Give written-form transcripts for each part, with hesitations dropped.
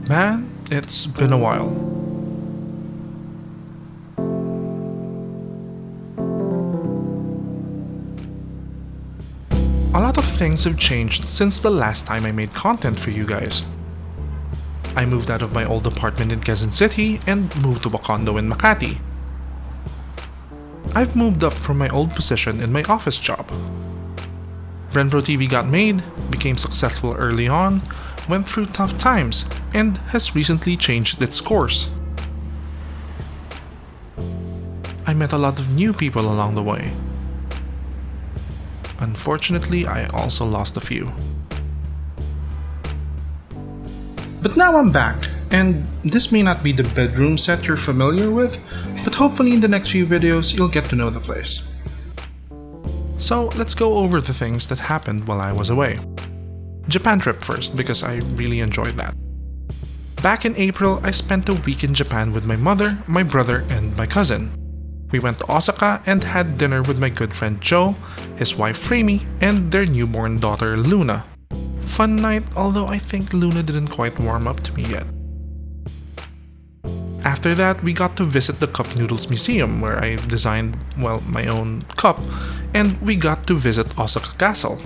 Man, it's been a while. A lot of things have changed since the last time I made content for you guys. I moved out of my old apartment in Quezon City and moved to a condo in Makati. I've moved up from my old position in my office job. Brenpro TV got made, became successful early on, went through tough times, and has recently changed its course. I met a lot of new people along the way. Unfortunately, I also lost a few. But now I'm back, and this may not be the bedroom set you're familiar with, but hopefully in the next few videos you'll get to know the place. So let's go over the things that happened while I was away. Japan trip first, because I really enjoyed that. Back in April, I spent a week in Japan with my mother, my brother, and my cousin. We went to Osaka and had dinner with my good friend Joe, his wife Freimi, and their newborn daughter Luna. Fun night, although I think Luna didn't quite warm up to me yet. After that, we got to visit the Cup Noodles Museum, where I designed, my own cup, and we got to visit Osaka Castle.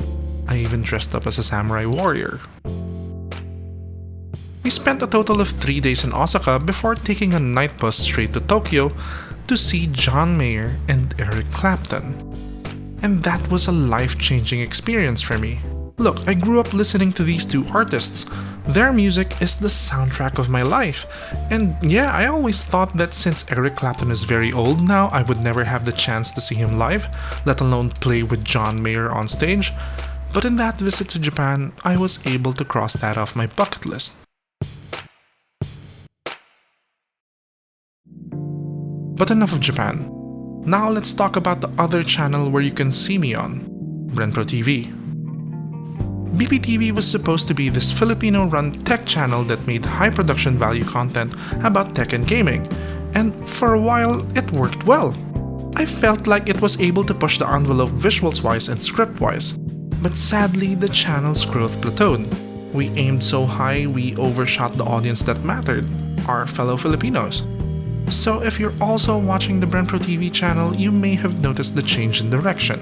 I even dressed up as a samurai warrior. We spent a total of 3 days in Osaka before taking a night bus straight to Tokyo to see John Mayer and Eric Clapton. And that was a life-changing experience for me. Look, I grew up listening to these two artists. Their music is the soundtrack of my life. And yeah, I always thought that since Eric Clapton is very old now, I would never have the chance to see him live, let alone play with John Mayer on stage. But in that visit to Japan, I was able to cross that off my bucket list. But enough of Japan. Now let's talk about the other channel where you can see me on, Brenpro TV. BBTV was supposed to be this Filipino-run tech channel that made high production value content about tech and gaming, and for a while it worked well. I felt like it was able to push the envelope visuals-wise and script-wise, but sadly the channel's growth plateaued. We aimed so high we overshot the audience that mattered, our fellow Filipinos. So if you're also watching the Brenpro TV channel, you may have noticed the change in direction.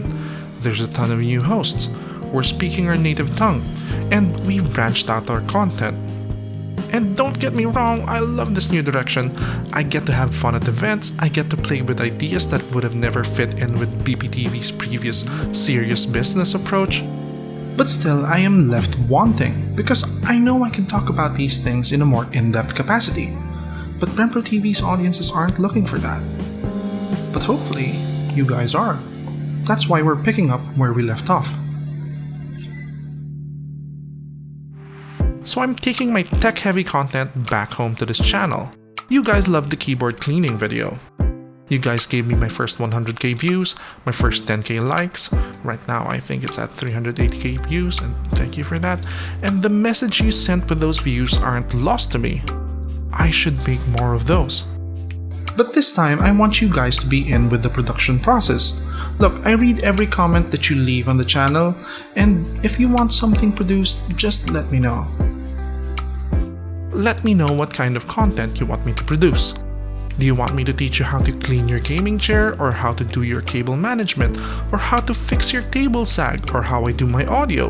There's a ton of new hosts. We're speaking our native tongue, and we've branched out our content. And don't get me wrong, I love this new direction. I get to have fun at events, I get to play with ideas that would have never fit in with BBTV's previous serious business approach. But still, I am left wanting, because I know I can talk about these things in a more in-depth capacity. But Brenpro TV's audiences aren't looking for that. But hopefully, you guys are. That's why we're picking up where we left off. So I'm taking my tech-heavy content back home to this channel. You guys loved the keyboard cleaning video. You guys gave me my first 100k views, my first 10k likes. Right now I think it's at 380k views, and thank you for that. And the message you sent with those views aren't lost to me. I should make more of those. But this time I want you guys to be in with the production process. Look, I read every comment that you leave on the channel, and if you want something produced, just let me know. Let me know what kind of content you want me to produce. Do you want me to teach you how to clean your gaming chair, or how to do your cable management, or how to fix your table sag, or how I do my audio?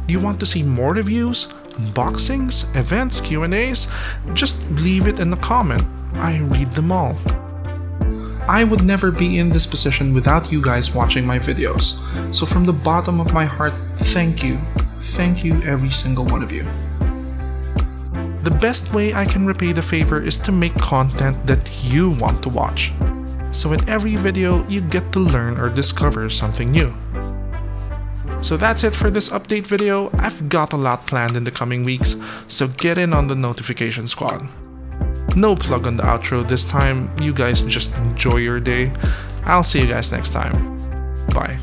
Do you want to see more reviews, unboxings, events, Q&As? Just leave it in the comment. I read them all. I would never be in this position without you guys watching my videos. So from the bottom of my heart, thank you. Thank you, every single one of you. The best way I can repay the favor is to make content that you want to watch. So in every video, you get to learn or discover something new. So that's it for this update video. I've got a lot planned in the coming weeks, so get in on the notification squad. No plug on the outro this time, you guys just enjoy your day. I'll see you guys next time. Bye.